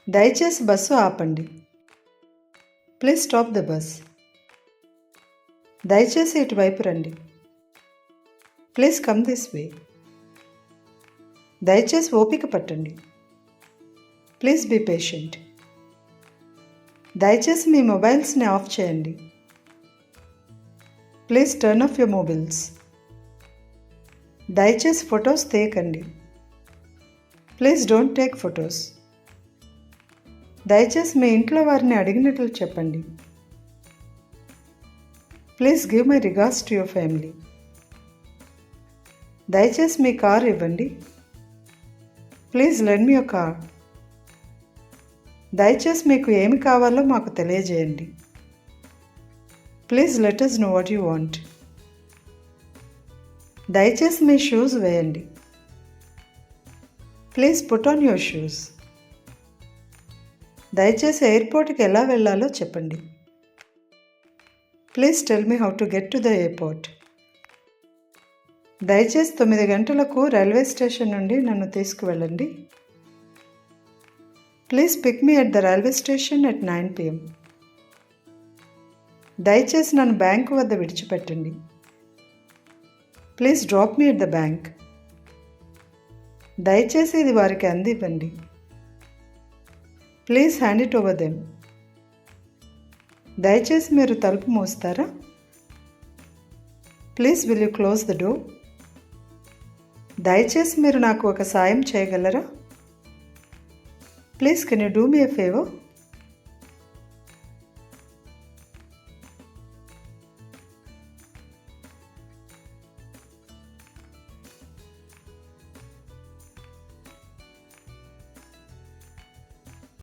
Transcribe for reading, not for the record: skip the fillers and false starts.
దయచేసి బస్సు ఆపండి. Please stop the bus. దయచేసి ఇటువైపు రండి. Please come this way. దయచేసి ఓపిక పట్టండి. Please be patient. దయచేసి మీ మొబైల్స్ని ఆఫ్ చేయండి. Please turn off your mobiles. దయచేసి ఫొటోస్ తీయకండి. Please don't take photos. దయచేసి మీ ఇంట్లో వారిని అడిగినట్లు చెప్పండి. Please give my regards to your family. దయచేసి మీ కారు ఇవ్వండి. Please lend me your car. దయచేసి మీకు ఏమి కావాలో మాకు తెలియజేయండి. Please let us know what you want. దయచేసి మీ షూస్ వేయండి. Please put on your shoes. దయచేసి ఎయిర్పోర్ట్కి ఎలా వెళ్ళాలో చెప్పండి. Please tell me how to get to the airport. దయచేసి 9 గంటలకు రైల్వే స్టేషన్ నుండి నన్ను తీసుకువెళ్ళండి. Please pick me at the railway station at 9 PM. దయచేసి నన్ను బ్యాంకు వద్ద విడిచిపెట్టండి. Please drop me at the bank. దయచేసి ఇది వారికి అందివ్వండి. Please hand it over them. దయచేసి మీరు తలుపు మూస్తారా? Please will you close the door. దయచేసి మీరు నాకు ఒక సాయం చేయగలరా? Please can you do me a favour.